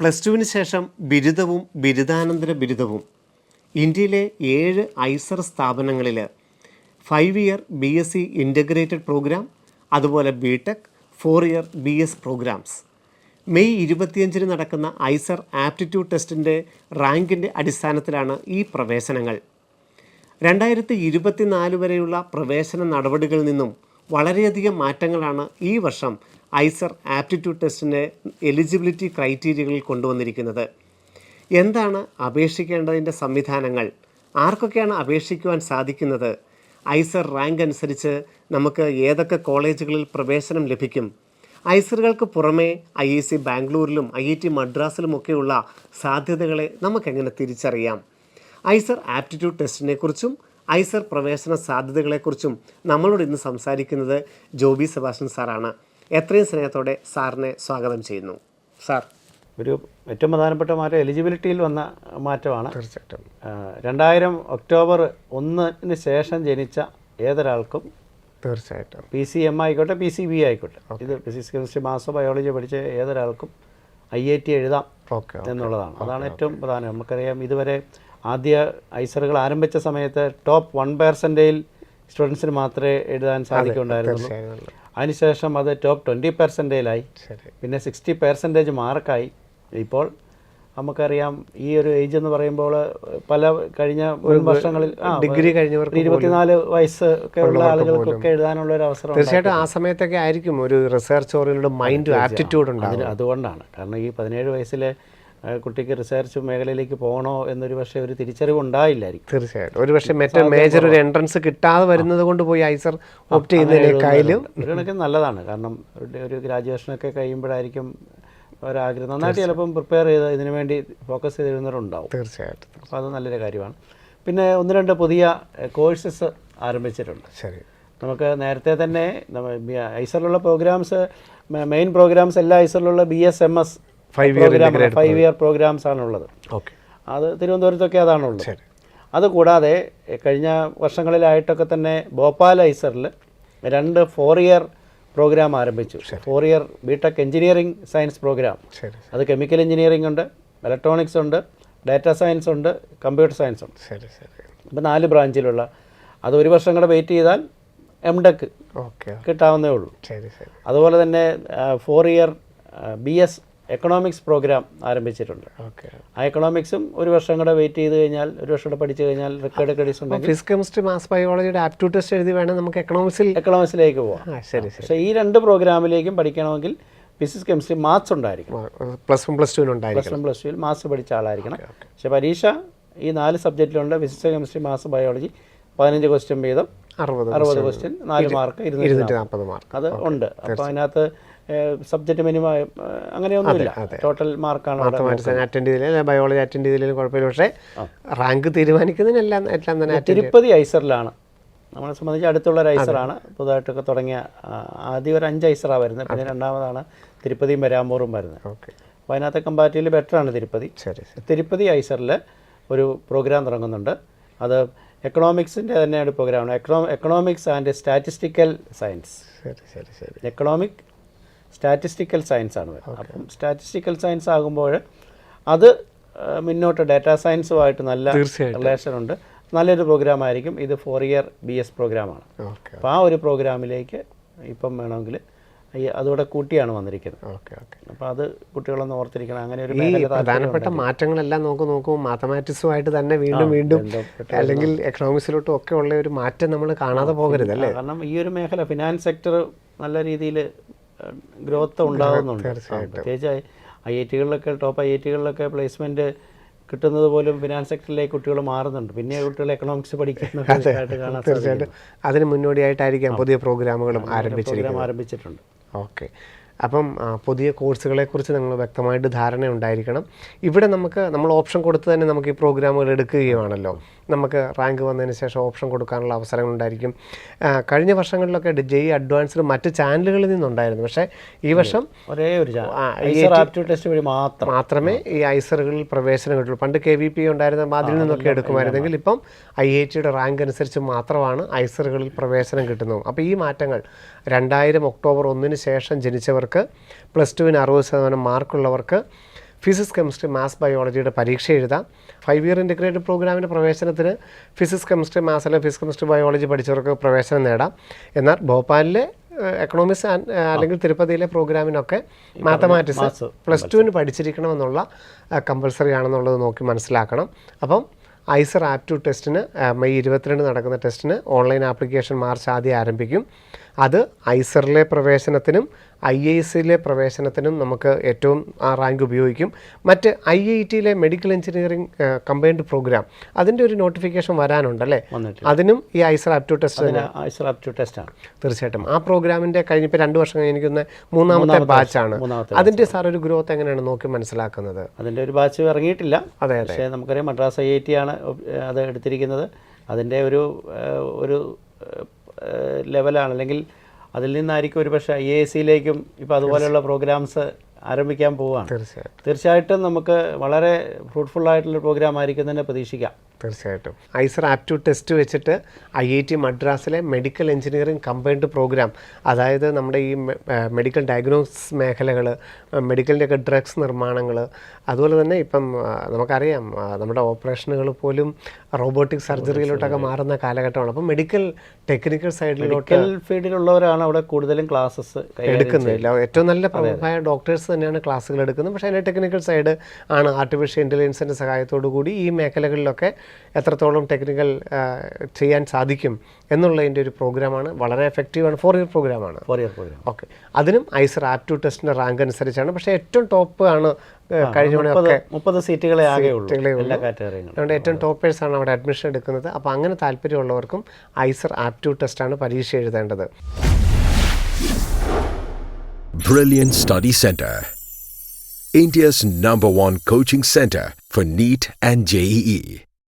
Plus ടുവിന് ശേഷം ബിരുദവും ബിരുദാനന്തര ബിരുദവും ഇന്ത്യയിലെ 7 ഐസർ സ്ഥാപനങ്ങളിൽ 5 ഇയർ BSc ഇൻ്റഗ്രേറ്റഡ് പ്രോഗ്രാം, അതുപോലെ BTech 4 year BS programmes. May 25 നടക്കുന്ന ഐസർ ആപ്റ്റിറ്റ്യൂഡ് ടെസ്റ്റിൻ്റെ റാങ്കിൻ്റെ അടിസ്ഥാനത്തിലാണ് ഈ പ്രവേശനങ്ങൾ. 2024 വരെയുള്ള പ്രവേശന നടപടികളിൽ നിന്നും വളരെയധികം മാറ്റങ്ങളാണ് ഈ വർഷം ഐസർ ആപ്റ്റിറ്റ്യൂഡ് ടെസ്റ്റിൻ്റെ എലിജിബിലിറ്റി ക്രൈറ്റീരിയകളിൽ കൊണ്ടുവന്നിരിക്കുന്നത്. എന്താണ് അപേക്ഷിക്കേണ്ടതിൻ്റെ സംവിധാനങ്ങൾ, ആർക്കൊക്കെയാണ് അപേക്ഷിക്കുവാൻ സാധിക്കുന്നത്, ഐസർ റാങ്ക് അനുസരിച്ച് നമുക്ക് ഏതൊക്കെ കോളേജുകളിൽ പ്രവേശനം ലഭിക്കും, ഐസറുകൾക്ക് പുറമേ IIC ബാംഗ്ലൂരിലും IIT മദ്രാസിലുമൊക്കെയുള്ള സാധ്യതകളെ നമുക്കെങ്ങനെ തിരിച്ചറിയാം, ഐസർ ആപ്റ്റിറ്റ്യൂഡ് ടെസ്റ്റിനെക്കുറിച്ചും ഐസർ പ്രവേശന സാധ്യതകളെക്കുറിച്ചും നമ്മളോട് ഇന്ന് സംസാരിക്കുന്നത് ജോബി സെബാസ്റ്റ്യൻ സാറാണ്. എത്രയും സ്നേഹത്തോടെ സാറിനെ സ്വാഗതം ചെയ്യുന്നു. സാർ, ഒരു ഏറ്റവും പ്രധാനപ്പെട്ട മാറ്റം എലിജിബിലിറ്റിയിൽ വന്ന മാറ്റമാണ്. തീർച്ചയായിട്ടും 2000 ഒക്ടോബർ 1 ശേഷം ജനിച്ച ഏതൊരാൾക്കും തീർച്ചയായിട്ടും PCM ആയിക്കോട്ടെ PCB ആയിക്കോട്ടെ, ഇത് ഫിസിക്സ് കെമിസ്ട്രി മാത്സ് ബയോളജി പഠിച്ച ഏതൊരാൾക്കും IIT എഴുതാം എന്നുള്ളതാണ്. അതാണ് ഏറ്റവും പ്രധാനം. നമുക്കറിയാം, ഇതുവരെ ആദ്യ ഐസറുകൾ ആരംഭിച്ച സമയത്ത് ടോപ്പ് 1% സ്റ്റുഡൻസിന് മാത്രമേ എഴുതാൻ സാധിക്കുന്നുണ്ടായിരുന്നുള്ളൂ. അതിനുശേഷം അത് ടോപ്പ് 20%ആയി, പിന്നെ 60% മാർക്കായി. ഇപ്പോൾ നമുക്കറിയാം, ഈ ഒരു ഏജ് എന്ന് പറയുമ്പോൾ പല കഴിഞ്ഞ വർഷങ്ങളിൽ ഡിഗ്രി കഴിഞ്ഞവർക്ക് 24 വയസ്സ് ഒക്കെ ഉള്ള ആളുകൾക്കൊക്കെ എഴുതാനുള്ള ഒരു അവസരം തീർച്ചയായിട്ടും ആ സമയത്തൊക്കെ ആയിരിക്കും ഒരു റിസർച്ച് ഓറിയന്റഡ് മൈൻഡ് ആപ്റ്റിറ്റ്യൂഡ് ഉണ്ടാകും. അതുകൊണ്ടാണ്, കാരണം ഈ 17 വയസ്സിലെ കുട്ടിക്ക് റിസർച്ച് മേഖലയിലേക്ക് പോകണോ എന്നൊരു പക്ഷേ ഒരു തിരിച്ചറിവ് ഉണ്ടായില്ലായിരിക്കും. തീർച്ചയായിട്ടും ഒരു പക്ഷേ മറ്റേ മേജർ ഒരു എൻട്രൻസ് കിട്ടാതെ വരുന്നത് കൊണ്ട് പോയി ഐസർ ഓപ്റ്റ് ചെയ്യുന്നതിനേക്കാളും ഒരു കണക്കിന് നല്ലതാണ്. കാരണം ഒരു ഗ്രാജുവേഷനൊക്കെ കഴിയുമ്പോഴായിരിക്കും ഒരാഗ്രഹം നന്നായിട്ട് ചിലപ്പം പ്രിപ്പയർ ചെയ്ത് ഇതിനു വേണ്ടി ഫോക്കസ് ചെയ്തിരുന്നവരുണ്ടാവും. തീർച്ചയായിട്ടും. അപ്പോൾ അത് നല്ലൊരു കാര്യമാണ്. പിന്നെ 1-2 പുതിയ കോഴ്സസ് ആരംഭിച്ചിട്ടുണ്ട്. ശരി, നമുക്ക് നേരത്തെ തന്നെ ഐസറിലുള്ള പ്രോഗ്രാംസ്, മെയിൻ പ്രോഗ്രാംസ് എല്ലാ ഐസറിലുള്ള BSMS 5 ഇയർ പ്രോഗ്രാംസ് ആണുള്ളത്. ഓക്കെ, അത് തിരുവനന്തപുരത്തൊക്കെ അതാണുള്ളത്. അതുകൂടാതെ കഴിഞ്ഞ വർഷങ്ങളിലായിട്ടൊക്കെ തന്നെ ഭോപ്പാൽ ഐസറിൽ 2 4 ഇയർ പ്രോഗ്രാം ആരംഭിച്ചു. 4 year BTech engineering science programme. അത് കെമിക്കൽ എഞ്ചിനീയറിംഗ് ഉണ്ട്, ഇലക്ട്രോണിക്സ് ഉണ്ട്, ഡാറ്റാ സയൻസ് ഉണ്ട്, കമ്പ്യൂട്ടർ സയൻസ് ഉണ്ട്. ഇപ്പോൾ 4 ബ്രാഞ്ചിലുള്ള അത് 1 വർഷം കൂടെ വെയിറ്റ് ചെയ്താൽ MTech കിട്ടാവുന്നേ ഉള്ളൂ. അതുപോലെ തന്നെ 4 ഇയർ BS എക്കണോമിക്സ് പ്രോഗ്രാം ആരംഭിച്ചിട്ടുണ്ട്. ആ എക്കണോമിക്സും 1 വർഷം കൂടെ വെയിറ്റ് ചെയ്ത് കഴിഞ്ഞാൽ, 1 വർഷം കൂടെ പഠിച്ചു കഴിഞ്ഞാൽ റെക്കോർഡ് ക്രെഡിറ്റ്സ് ഉണ്ടെങ്കിൽ ഫിസിക്സ് കെമിസ്ട്രി മാത്സ് ബയോളജിയുടെ ആപ്റ്റിറ്റ്യൂഡ് ടെസ്റ്റ് എഴുതി വേണം നമുക്ക് എക്കണോമിക്സിലേക്ക് പോകാം. പക്ഷേ ഈ 2 പ്രോഗ്രാമിലേക്കും പഠിക്കണമെങ്കിൽ ഫിസിക്സ് കെമിസ്ട്രി മാത്സ് ഉണ്ടായിരിക്കണം. പ്ലസ് 1 പ്ലസ് 2 മാത്സ് പഠിച്ച ആളായിരിക്കണം. പക്ഷേ പരീക്ഷ ഈ 4 സബ്ജക്റ്റിലുണ്ട്. Physics chemistry maths biology 15 question വീതം, 60 ക്വസ്റ്റ്യൻ, 4 മാർക്ക്, 240 മാർക്ക് അത് ഉണ്ട്. അപ്പോൾ അതിനകത്ത് സബ്ജക്റ്റ് മിനിമം അങ്ങനെയൊന്നുമില്ല, ടോട്ടൽ മാർക്കാണ്. അറ്റൻഡ് ചെയ്തില്ല, ബയോളജി അറ്റൻഡ് ചെയ്തില്ലെങ്കിലും കുഴപ്പമില്ല. പക്ഷേ റാങ്ക് തീരുമാനിക്കുന്നതിനെല്ലാം തന്നെ തിരുപ്പതി ഐസറിലാണ് നമ്മളെ സംബന്ധിച്ച് അടുത്തുള്ള ഒരു ഐസറാണ്. പുതുതായിട്ടൊക്കെ തുടങ്ങിയ ആദ്യം ഒരു 5 ഐസറാണ് വരുന്നത്, പിന്നെ രണ്ടാമതാണ് തിരുപ്പതിയും പെരാമ്പൂറും വരുന്നത്. അപ്പോൾ അതിനകത്ത് കമ്പാരിറ്റീവ്ലി ബെറ്ററാണ് തിരുപ്പതി. തിരുപ്പതി ഐസറിൽ ഒരു പ്രോഗ്രാം തുടങ്ങുന്നുണ്ട്. അത് എക്കണോമിക്സിൻ്റെ തന്നെ ഒരു പ്രോഗ്രാമാണ്. Economics and statistical science. Economic statistical science ആണ് വരുന്നത്. അപ്പം സ്റ്റാറ്റിസ്റ്റിക്കൽ സയൻസ് ആകുമ്പോൾ അത് മുന്നോട്ട് ഡാറ്റാ സയൻസുമായിട്ട് നല്ല റിലേഷൻ ഉണ്ട്. നല്ലൊരു പ്രോഗ്രാം ആയിരിക്കും. ഇത് 4 ഇയർ BS പ്രോഗ്രാമാണ്. അപ്പോൾ ആ ഒരു പ്രോഗ്രാമിലേക്ക് ഇപ്പം വേണമെങ്കിൽ അതുകൂടെ കൂട്ടിയാണ് വന്നിരിക്കുന്നത്. അപ്പോൾ അത് കുട്ടികളൊന്ന് ഓർത്തിരിക്കണം. അങ്ങനെ ഒരു പ്രധാനപ്പെട്ട മാറ്റങ്ങളെല്ലാം നോക്കുമ്പോൾ മാത്തമാറ്റിക്സുമായിട്ട് തന്നെ വീണ്ടും അല്ലെങ്കിൽ എക്കണോമിക്സിലോട്ടും ഒക്കെ ഉള്ള ഒരു മാറ്റം നമ്മൾ കാണാതെ പോകരുത് അല്ലേ? കാരണം ഈ ഒരു മേഖല ഫിനാൻസ് സെക്ടർ നല്ല രീതിയിൽ ഗ്രോത്ത് ഉണ്ടാകുന്നുണ്ട്. പ്രത്യേകിച്ച് IIT-കളിലൊക്കെ ടോപ്പ് IIT-കളിലൊക്കെ പ്ലേസ്മെൻറ്റ് കിട്ടുന്നത് പോലും ഫിനാൻസ് സെക്ടറിലേക്ക് കുട്ടികൾ മാറുന്നുണ്ട്. പിന്നെ കുട്ടികൾ എക്കണോമിക്സ് പഠിക്കുന്നതായിട്ട് കാണാൻ തീർച്ചയായിട്ടും അതിന് മുന്നോടിയായിട്ടായിരിക്കാം പുതിയ പ്രോഗ്രാമുകളും ആരംഭിച്ചിട്ടുണ്ട്. ഓക്കെ, അപ്പം പുതിയ കോഴ്സുകളെക്കുറിച്ച് നിങ്ങൾ വ്യക്തമായിട്ട് ധാരണ ഉണ്ടായിരിക്കണം. ഇവിടെ നമ്മൾ ഓപ്ഷൻ കൊടുത്ത് തന്നെ നമുക്ക് ഈ പ്രോഗ്രാമുകൾ എടുക്കുകയുമാണല്ലോ. നമുക്ക് റാങ്ക് വന്നതിന് ശേഷം ഓപ്ഷൻ കൊടുക്കാനുള്ള അവസരങ്ങളുണ്ടായിരിക്കും. കഴിഞ്ഞ വർഷങ്ങളിലൊക്കെ JEE അഡ്വാൻസ്ഡ് മറ്റ് ചാനലുകളിൽ നിന്നുണ്ടായിരുന്നു. പക്ഷേ ഈ വർഷം ഒരേ ഒരു ടെസ്റ്റ് വഴി മാത്രമേ ഈ ഐസറുകളിൽ പ്രവേശനം കിട്ടുള്ളൂ. പണ്ട് KVP ഉണ്ടായിരുന്ന അതിൽ നിന്നൊക്കെ എടുക്കുമായിരുന്നെങ്കിൽ ഇപ്പം IIT-യുടെ റാങ്ക് അനുസരിച്ച് മാത്രമാണ് ഐസറുകളിൽ പ്രവേശനം കിട്ടുന്നത്. അപ്പോൾ ഈ മാറ്റങ്ങൾ 2000 ഒക്ടോബർ 1 ശേഷം ജനിച്ചവർക്ക്, പ്ലസ് 2-ന് 60% മാർക്കുള്ളവർക്ക്, ഫിസിക്സ് കെമിസ്ട്രി മാത്സ് ബയോളജിയുടെ പരീക്ഷ എഴുതാം. 5 ഇയർ ഇൻ്റഗ്രേറ്റഡ് പ്രോഗ്രാമിൻ്റെ പ്രവേശനത്തിന് ഫിസിക്സ് കെമിസ്ട്രി മാത്സ് അല്ലെങ്കിൽ ഫിസിക്സ് കെമിസ്ട്രി ബയോളജി പഠിച്ചവർക്ക് പ്രവേശനം നേടാം. എന്നാൽ ഭോപ്പാലിലെ എക്കണോമിക്സ് അല്ലെങ്കിൽ തിരുപ്പതിയിലെ പ്രോഗ്രാമിനൊക്കെ മാത്തമാറ്റിക്സ് +2 പഠിച്ചിരിക്കണമെന്നുള്ള കമ്പൽസറി ആണെന്നുള്ളത് നോക്കി മനസ്സിലാക്കണം. അപ്പം ഐസർ ആപ്റ്റ്യൂഡ് ടെസ്റ്റിന് മെയ് 22 നടക്കുന്ന ടെസ്റ്റിന് ഓൺലൈൻ ആപ്ലിക്കേഷൻ മാർച്ച് ആദ്യം ആരംഭിക്കും. അത് ഐസറിലെ പ്രവേശനത്തിനും IISc പ്രവേശനത്തിനും നമുക്ക് ഏറ്റവും റാങ്ക് ഉപയോഗിക്കും. മറ്റ് IITയിലെ മെഡിക്കൽ എഞ്ചിനീയറിംഗ് കമ്പൈൻഡ് പ്രോഗ്രാം അതിൻ്റെ ഒരു നോട്ടിഫിക്കേഷൻ വരാനുണ്ടല്ലേ? അതിനും ഈ ഐസർ ആപ്റ്റ്യൂഡ് ടെസ്റ്റാണ്. തീർച്ചയായിട്ടും ആ പ്രോഗ്രാമിൻ്റെ കഴിഞ്ഞിപ്പോൾ 2 വർഷം കഴിഞ്ഞിരിക്കുന്ന 3ാമത്തെ ബാച്ചാണ്. അതിൻ്റെ സാർ ഒരു ഗ്രോത്ത് എങ്ങനെയാണ് നോക്കി മനസ്സിലാക്കുന്നത്? അതിൻ്റെ ഒരു ബാച്ച് ഇറങ്ങിയിട്ടില്ല. അതെ, പക്ഷേ നമുക്കറിയാം മദ്രാസ് IIT ആണ് അത് എടുത്തിരിക്കുന്നത്. അതിൻ്റെ ഒരു ലെവലാണ്, അല്ലെങ്കിൽ അതിൽ നിന്നായിരിക്കും ഒരു പക്ഷേ IIScയിലേക്കും ഇപ്പോൾ അതുപോലെയുള്ള പ്രോഗ്രാംസ് ആരംഭിക്കാൻ പോവുകയാണ്. തീർച്ചയായിട്ടും നമുക്ക് വളരെ ഫ്രൂട്ട്ഫുൾ ആയിട്ടുള്ള പ്രോഗ്രാം ആയിരിക്കും തന്നെ പ്രതീക്ഷിക്കാം. തീർച്ചയായിട്ടും ഐസർ ആപ്റ്റ്യൂഡ് ടെസ്റ്റ് വെച്ചിട്ട് IIT മദ്രാസിലെ മെഡിക്കൽ എഞ്ചിനീയറിംഗ് കമ്പൈൻഡ് പ്രോഗ്രാം, അതായത് നമ്മുടെ ഈ മെഡിക്കൽ ഡയഗ്നോസിസ് മേഖലകൾ, മെഡിക്കലിൻ്റെയൊക്കെ ഡ്രഗ്സ് നിർമ്മാണങ്ങൾ, അതുപോലെ തന്നെ ഇപ്പം നമുക്കറിയാം നമ്മുടെ ഓപ്പറേഷനുകൾ പോലും റോബോട്ടിക് സർജറിയിലോട്ടൊക്കെ മാറുന്ന കാലഘട്ടമാണ്. അപ്പം മെഡിക്കൽ ടെക്നിക്കൽ സൈഡിലോട്ട് ഫീൽഡിലുള്ളവരാണ് അവിടെ കൂടുതലും ക്ലാസ്സസ് എടുക്കുന്നില്ല. ഏറ്റവും നല്ല പ്രമുഖമായ ഡോക്ടേഴ്സ് തന്നെയാണ് ക്ലാസ്സുകൾ എടുക്കുന്നത്. പക്ഷേ അതിൻ്റെ ടെക്നിക്കൽ സൈഡ് ആണ് ആർട്ടിഫിഷ്യൽ ഇൻ്റലിജൻസിൻ്റെ സഹായത്തോടു കൂടി ഈ മേഖലകളിലൊക്കെ എത്രത്തോളം ടെക്നിക്കൽ ചെയ്യാൻ സാധിക്കും എന്നുള്ളതിൻ്റെ ഒരു പ്രോഗ്രാമാണ്. വളരെ എഫക്റ്റീവാണ്. 4 ഇയർ പ്രോഗ്രാമാണ്. ഓക്കെ, അതിനും ഐസർ ആപ്റ്റ്യൂഡ് ടെസ്റ്റിൻ്റെ റാങ്ക് അനുസരിച്ചാണ്. പക്ഷേ ഏറ്റവും ടോപ്പ് ആണ് കഴിഞ്ഞ 30 സീറ്റുകളെ എല്ലാ കാറ്റഗറികളും. അതുകൊണ്ട് ഏറ്റവും ടോപ്പേഴ്സാണ് അവിടെ അഡ്മിഷൻ എടുക്കുന്നത്. അപ്പോൾ അങ്ങനെ താല്പര്യമുള്ളവർക്കും ഐസർ ആപ്റ്റ്യൂഡ് ടെസ്റ്റാണ് പരീക്ഷ എഴുതേണ്ടത്. Brilliant Study Center, India's #1 coaching center for NEET and JEE.